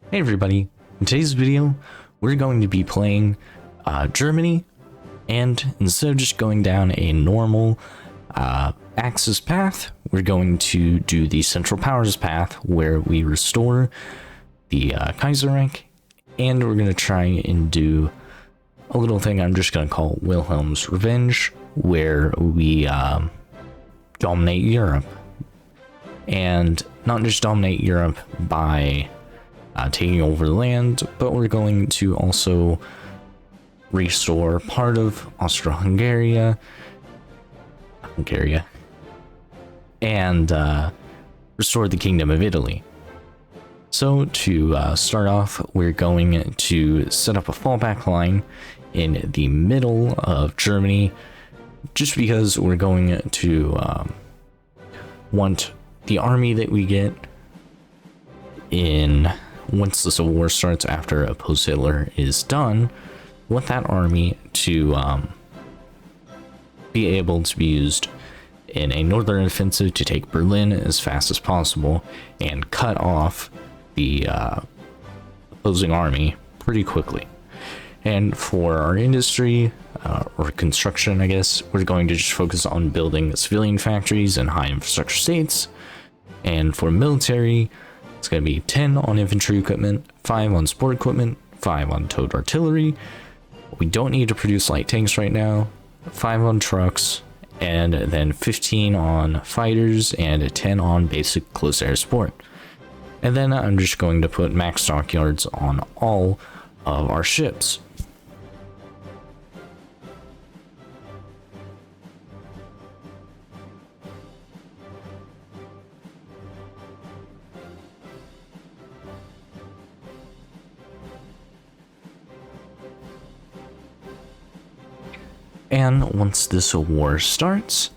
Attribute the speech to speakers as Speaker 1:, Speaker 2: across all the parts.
Speaker 1: Hey everybody, in today's video we're going to be playing Germany, and instead of just going down a normal Axis path, we're going to do the Central Powers path where we restore the Kaiserreich, and we're going to try and do a little thing I'm just going to call Wilhelm's Revenge, where we dominate Europe. And not just dominate Europe by taking over the land, but we're going to also restore part of Austro-Hungary, and restore the Kingdom of Italy. So to start off, we're going to set up a fallback line in the middle of Germany, just because we're going to want the army that we get in once the Civil War starts after a post-Hitler is done, want that army to be able to be used in a northern offensive to take Berlin as fast as possible and cut off the opposing army pretty quickly. And for our industry, or construction, I guess, we're going to just focus on building civilian factories in high infrastructure states. And for military, it's going to be 10 on infantry equipment, 5 on support equipment, 5 on towed artillery. We don't need to produce light tanks right now, 5 on trucks, and then 15 on fighters and 10 on basic close air support. And then I'm just going to put max stockyards on all of our ships. And once this war starts,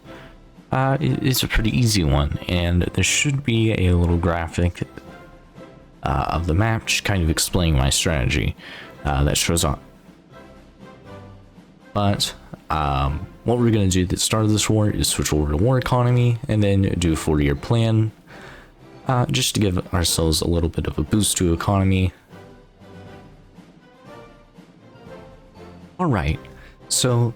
Speaker 1: it's a pretty easy one, and there should be a little graphic of the map just kind of explaining my strategy that shows up. But what we're going to do at the start of this war is switch over to war economy and then do a 4-year plan, just to give ourselves a little bit of a boost to economy. Alright, so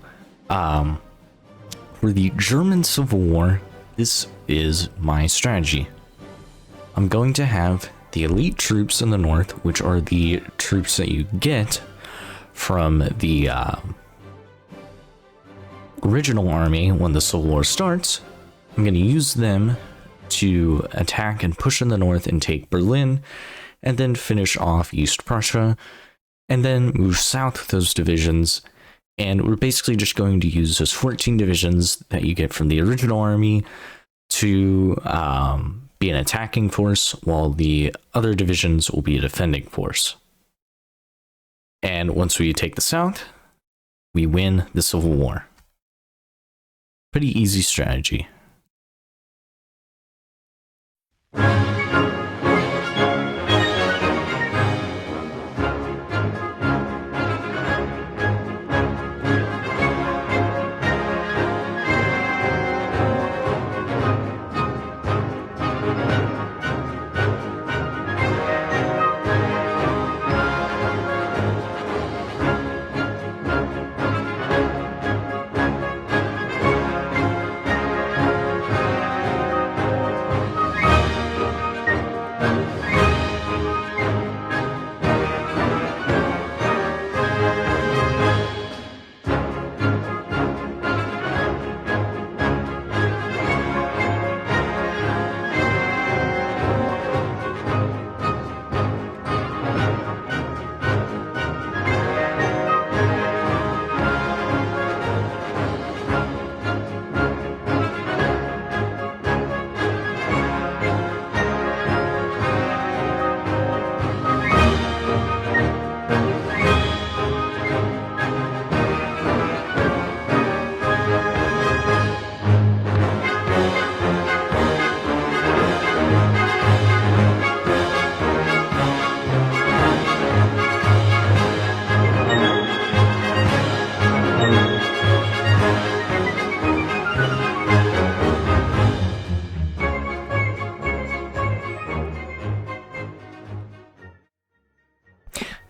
Speaker 1: for the German Civil War, this is my strategy. I'm going to have the elite troops in the north, which are the troops that you get from the original army when the Civil War starts. I'm going to use them to attack and push in the north and take Berlin, and then finish off East Prussia, and then move south with those divisions. And we're basically just going to use those 14 divisions that you get from the original army to be an attacking force, while the other divisions will be a defending force. And once we take the south, we win the Civil War. Pretty easy strategy.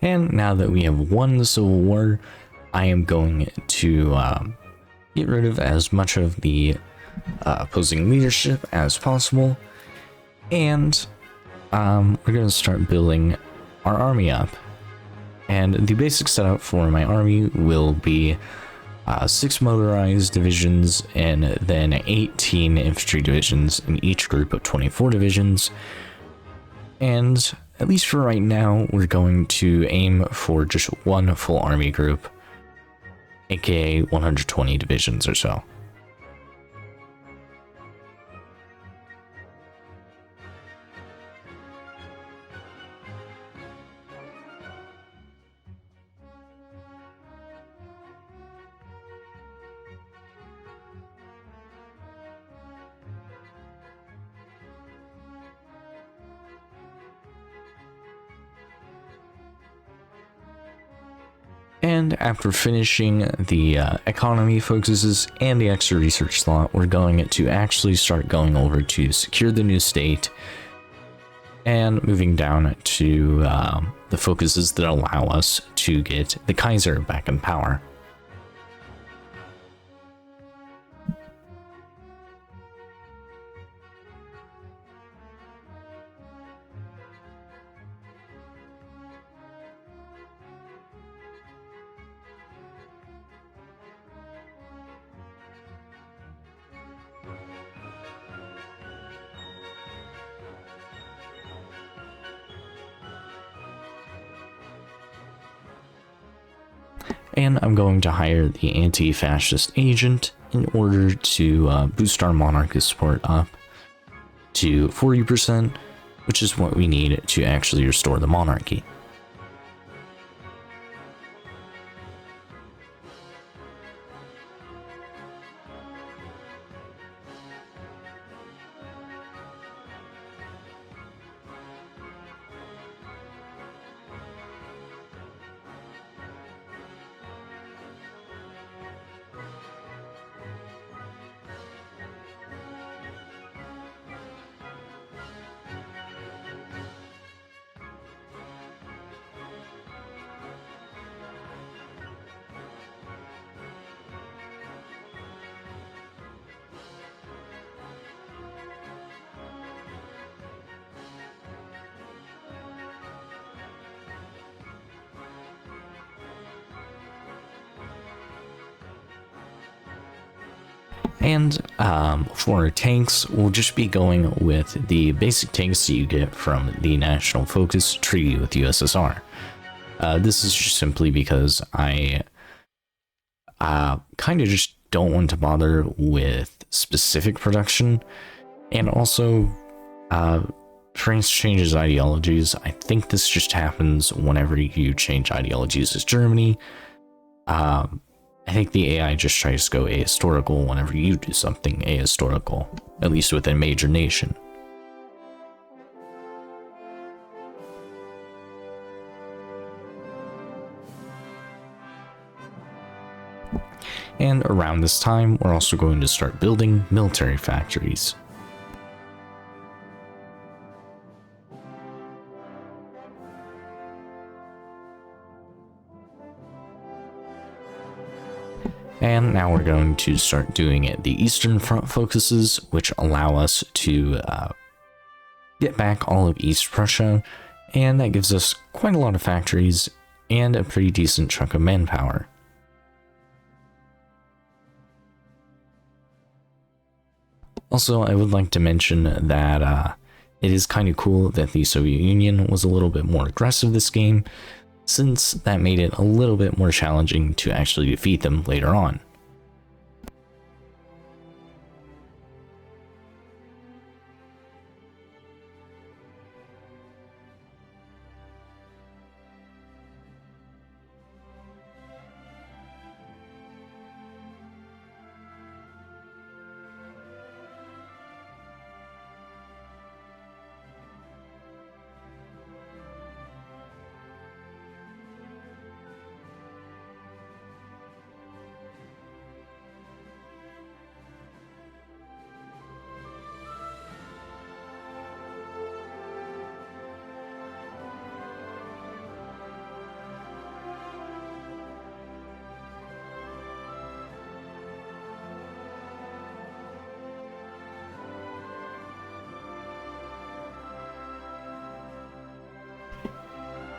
Speaker 1: And now that we have won the Civil War, I am going to get rid of as much of the opposing leadership as possible, and we're going to start building our army up. And the basic setup for my army will be 6 motorized divisions and then 18 infantry divisions in each group of 24 divisions. And at least for right now, we're going to aim for just one full army group, aka 120 divisions or so. And after finishing the economy focuses and the extra research slot, we're going to actually start going over to secure the new state and moving down to the focuses that allow us to get the Kaiser back in power. And I'm going to hire the anti-fascist agent in order to boost our monarchist support up to 40%, which is what we need to actually restore the monarchy. And for tanks, we'll just be going with the basic tanks that you get from the National Focus Treaty with USSR. This is just simply because I kind of just don't want to bother with specific production, and also France changes ideologies. I think this just happens whenever you change ideologies as Germany. I think the AI just tries to go ahistorical whenever you do something ahistorical, at least with a major nation. And around this time, we're also going to start building military factories. And now we're going to start doing the Eastern Front focuses, which allow us to get back all of East Prussia, and that gives us quite a lot of factories and a pretty decent chunk of manpower. Also, I would like to mention that it is kind of cool that the Soviet Union was a little bit more aggressive this game, since that made it a little bit more challenging to actually defeat them later on.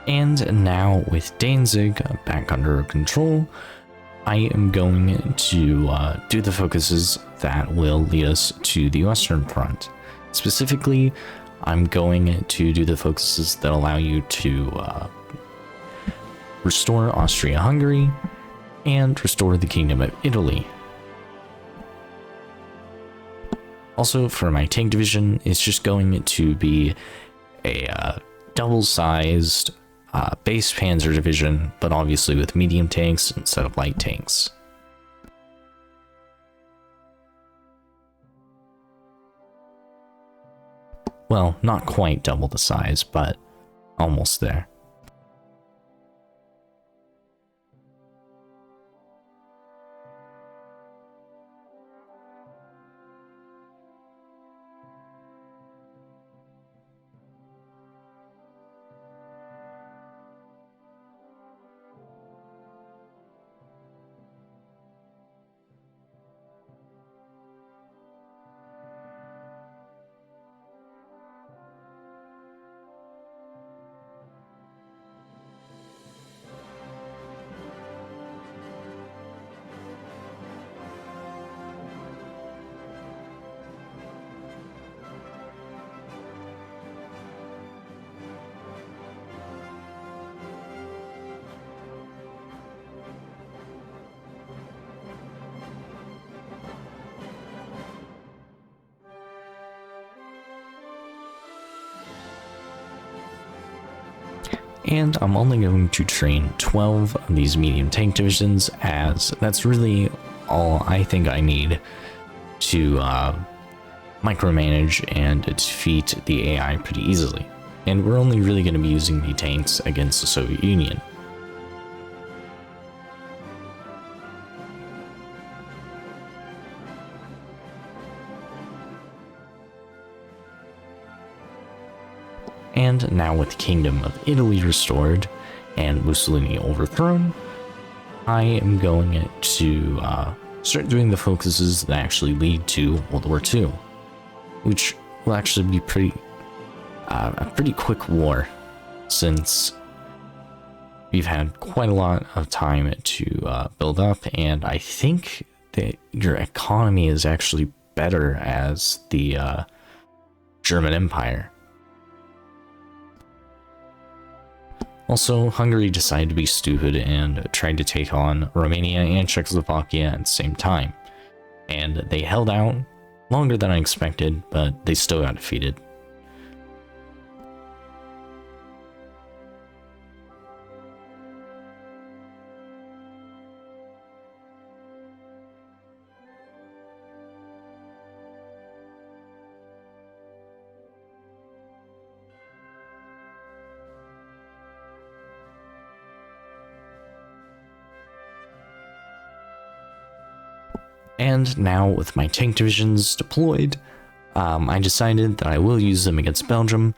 Speaker 1: And now with Danzig back under control, I am going to do the focuses that will lead us to the Western Front. Specifically, I'm going to do the focuses that allow you to restore Austria-Hungary and restore the Kingdom of Italy. Also, for my tank division, it's just going to be a double-sized base panzer division, but obviously with medium tanks instead of light tanks. Well, not quite double the size, but almost there. And I'm only going to train 12 of these medium tank divisions, as that's really all I think I need to micromanage and defeat the AI pretty easily. And we're only really going to be using the tanks against the Soviet Union. And now with the Kingdom of Italy restored and Mussolini overthrown, I am going to start doing the focuses that actually lead to World War II, which will actually be a pretty quick war, since we've had quite a lot of time to build up, and I think that your economy is actually better as the German Empire. Also, Hungary decided to be stupid and tried to take on Romania and Czechoslovakia at the same time. And they held out longer than I expected, but they still got defeated. And now with my tank divisions deployed, I decided that I will use them against Belgium,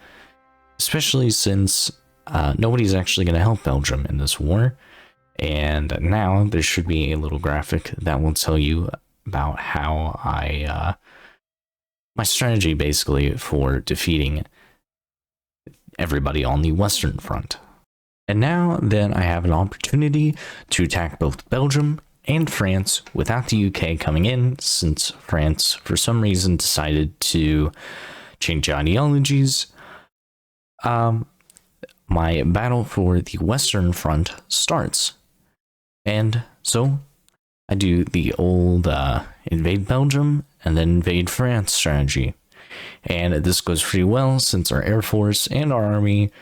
Speaker 1: especially since nobody's actually going to help Belgium in this war. And now there should be a little graphic that will tell you about how my strategy basically for defeating everybody on the Western Front. And now that I have an opportunity to attack both Belgium and France without the UK coming in, since France for some reason decided to change ideologies, my battle for the Western Front starts. And so I do the old invade Belgium and then invade France strategy. And this goes pretty well since our Air Force and our Army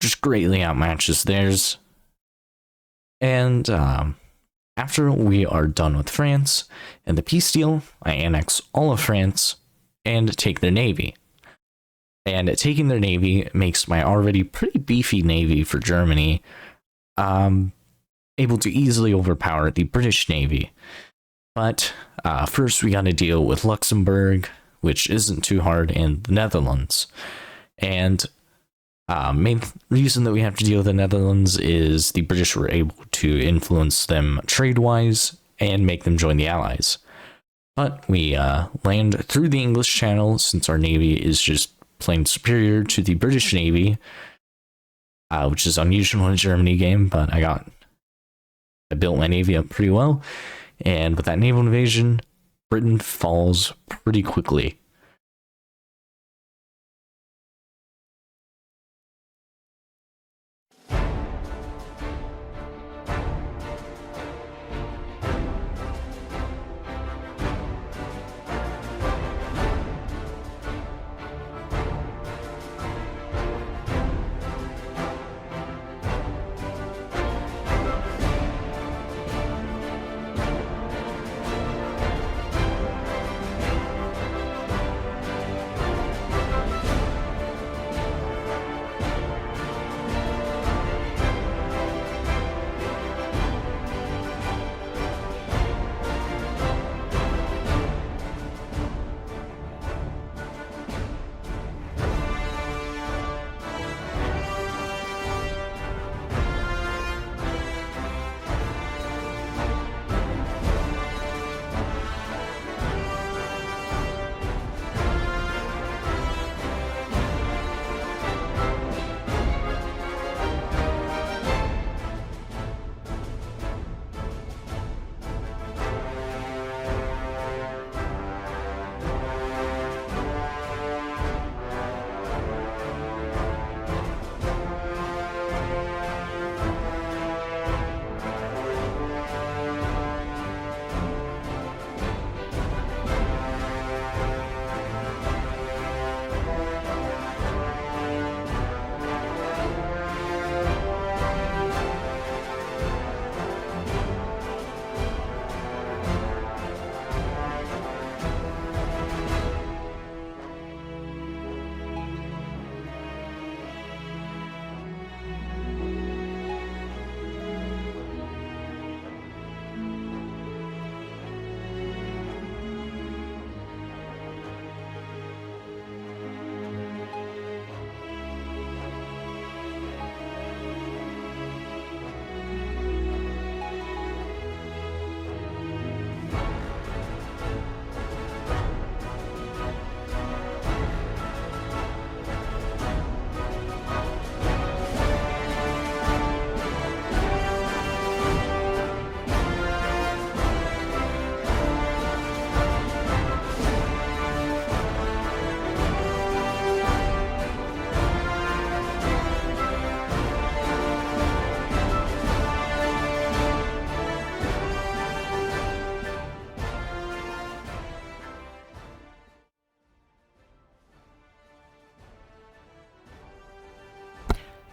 Speaker 1: just greatly outmatches theirs. And after we are done with France and the peace deal, I annex all of France and take their navy. And taking their navy makes my already pretty beefy navy for Germany able to easily overpower the British Navy. But first we gotta deal with Luxembourg, which isn't too hard, and the Netherlands. And main reason that we have to deal with the Netherlands is the British were able to influence them trade-wise and make them join the Allies. But we land through the English Channel, since our navy is just plain superior to the British Navy, which is unusual in a Germany game, but I built my navy up pretty well, and with that naval invasion, Britain falls pretty quickly.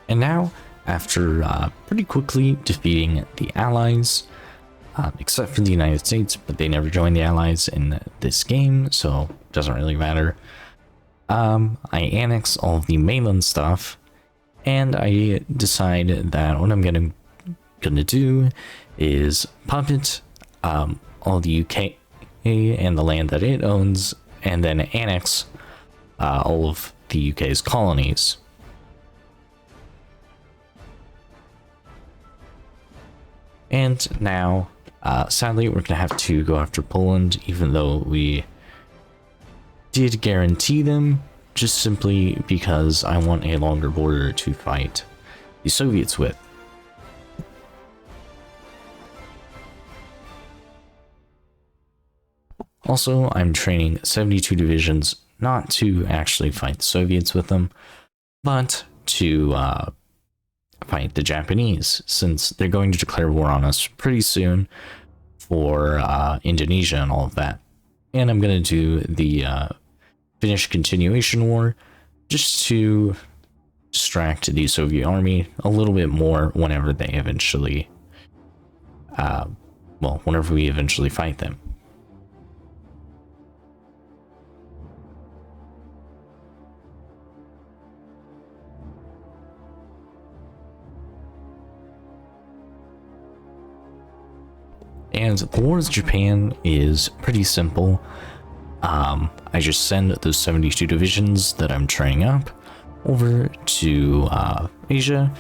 Speaker 1: And now, after pretty quickly defeating the Allies, except for the United States, but they never joined the Allies in this game, so it doesn't really matter, I annex all of the mainland stuff, and I decide that what I'm gonna do is puppet all the UK and the land that it owns, and then annex all of the UK's colonies. And now, sadly, we're going to have to go after Poland, even though we did guarantee them, just simply because I want a longer border to fight the Soviets with. Also, I'm training 72 divisions not to actually fight the Soviets with them, but to fight the Japanese, since they're going to declare war on us pretty soon for Indonesia and all of that. And I'm going to do the Finnish continuation war just to distract the Soviet army a little bit more whenever they eventually, whenever we eventually fight them. And the war with Japan is pretty simple. I just send those 72 divisions that I'm training up over to Asia,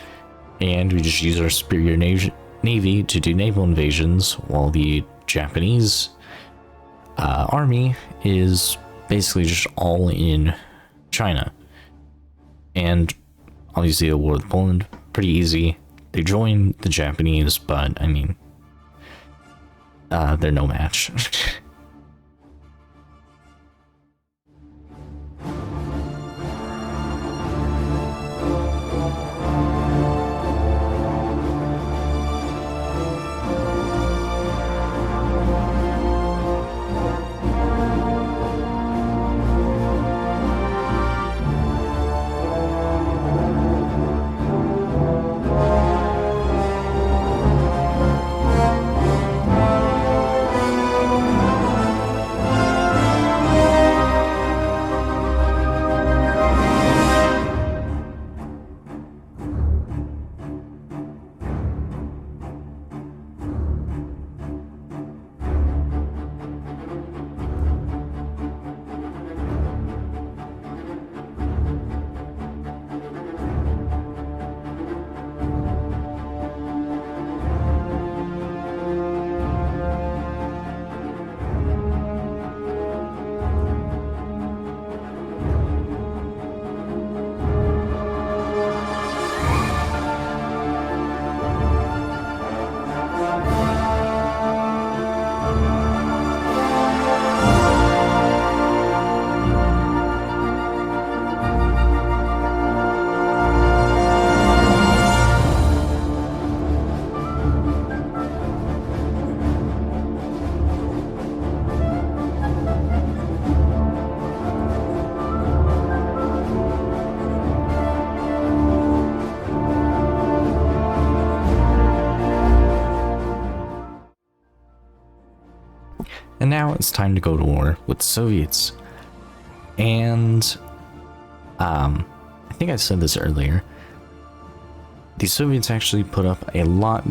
Speaker 1: and we just use our superior navy to do naval invasions, while the Japanese army is basically just all in China. And obviously the war with Poland pretty easy. They joined the Japanese, but I mean, they're no match. And now it's time to go to war with the Soviets. And I think I said this earlier. The Soviets actually put up a lot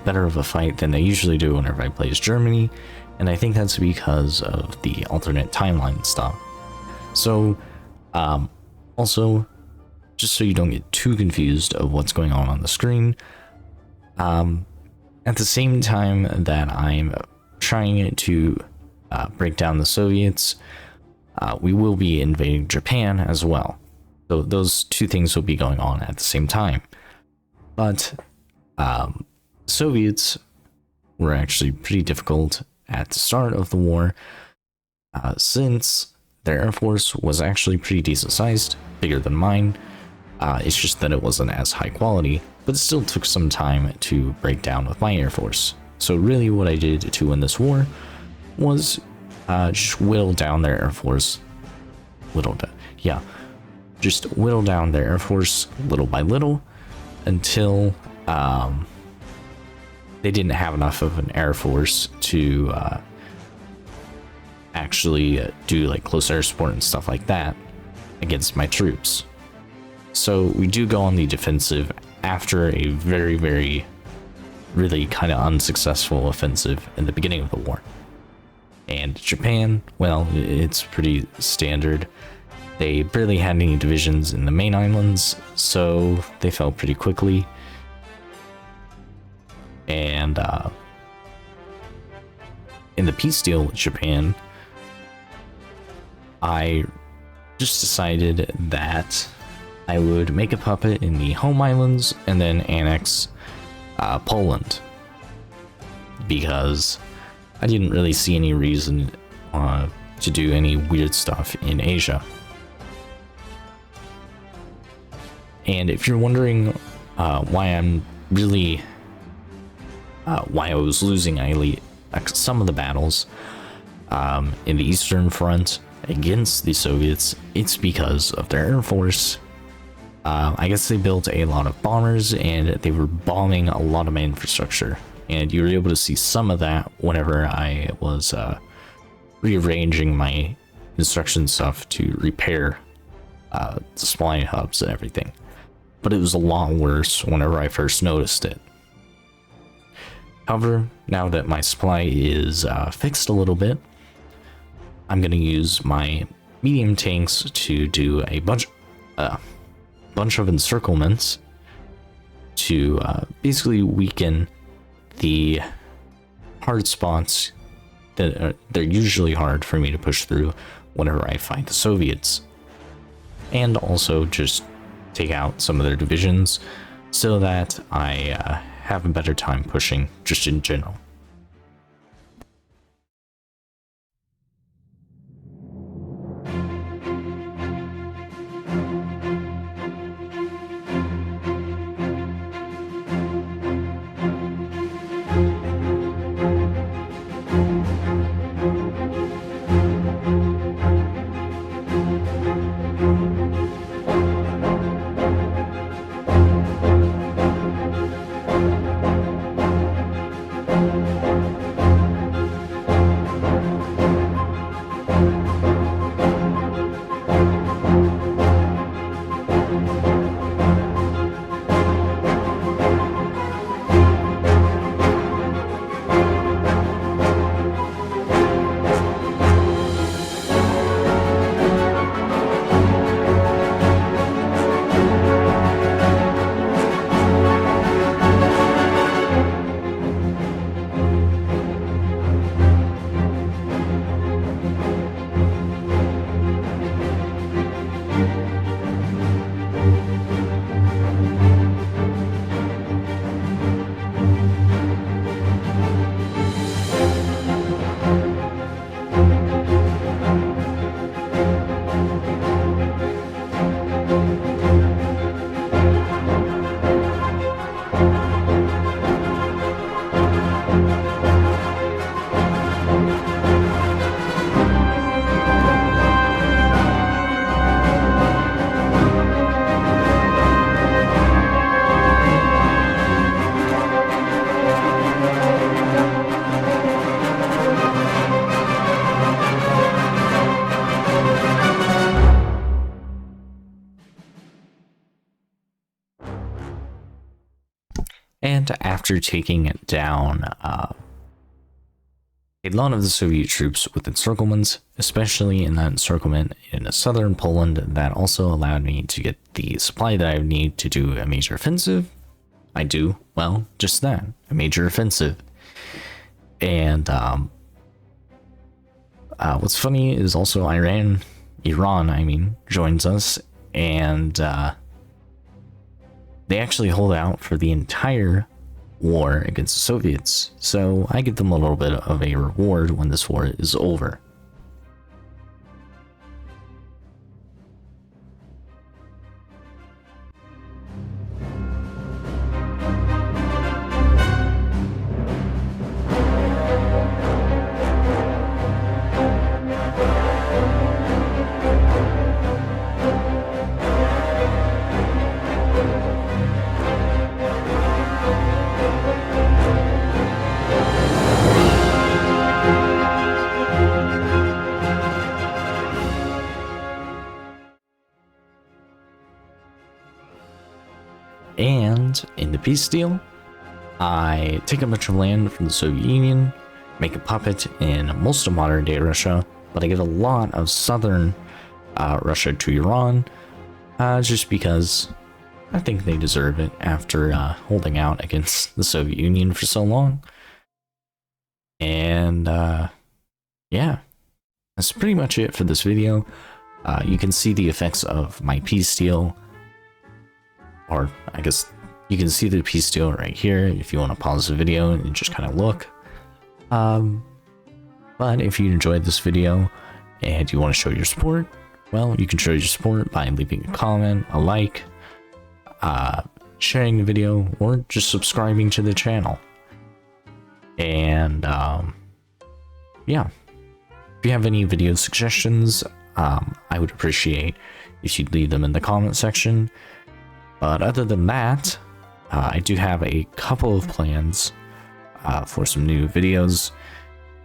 Speaker 1: better of a fight than they usually do whenever I play as Germany, and I think that's because of the alternate timeline stuff. So, also, just so you don't get too confused of what's going on the screen, at the same time that I'm trying to break down the Soviets, we will be invading Japan as well. So those two things will be going on at the same time. But Soviets were actually pretty difficult at the start of the war, since their air force was actually pretty decent sized, bigger than mine. It's just that it wasn't as high quality, but it still took some time to break down with my air force. So really what I did to win this war was just whittle down their air force. Just whittle down their air force little by little until they didn't have enough of an air force to actually do like close air support and stuff like that against my troops. So we do go on the defensive after a really kind of unsuccessful offensive in the beginning of the war. And Japan, well, it's pretty standard. They barely had any divisions in the main islands, so they fell pretty quickly. And in the peace deal with Japan, I just decided that I would make a puppet in the home islands and then annex Poland, because I didn't really see any reason to do any weird stuff in Asia. And if you're wondering why I'm really why I was losing some of the battles in the Eastern Front against the Soviets, it's because of their air force. I guess they built a lot of bombers and they were bombing a lot of my infrastructure, and you were able to see some of that whenever I was rearranging my construction stuff to repair the supply hubs and everything. But it was a lot worse whenever I first noticed it. However, now that my supply is fixed a little bit, I'm going to use my medium tanks to do a bunch of encirclements to basically weaken the hard spots that they're usually hard for me to push through whenever I fight the Soviets, and also just take out some of their divisions so that I have a better time pushing just in general. And after taking down a lot of the Soviet troops with encirclements, especially in that encirclement in southern Poland, that also allowed me to get the supply that I would need to do a major offensive. I do, well, just that, a major offensive. And what's funny is also Iran, joins us, and they actually hold out for the entire war against the Soviets, so I give them a little bit of a reward when this war is over. And in the peace deal, I take a bunch of land from the Soviet Union, make a puppet in most of modern day Russia, but I give a lot of southern Russia to Iran, just because I think they deserve it after holding out against the Soviet Union for so long. And yeah, that's pretty much it for this video. You can see the effects of my peace deal, or I guess you can see the peace deal right here if you want to pause the video and just kind of look. But if you enjoyed this video and you want to show your support, well, you can show your support by leaving a comment, a like, sharing the video, or just subscribing to the channel. And yeah, if you have any video suggestions, I would appreciate if you'd leave them in the comment section. But other than that, I do have a couple of plans for some new videos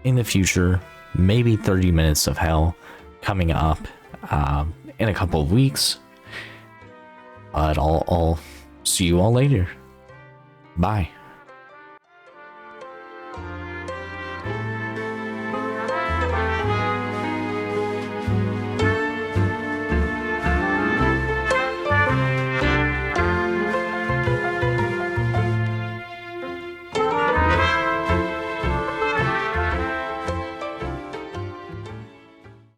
Speaker 1: in the future. Maybe 30 Minutes of Hell coming up in a couple of weeks. But I'll see you all later. Bye.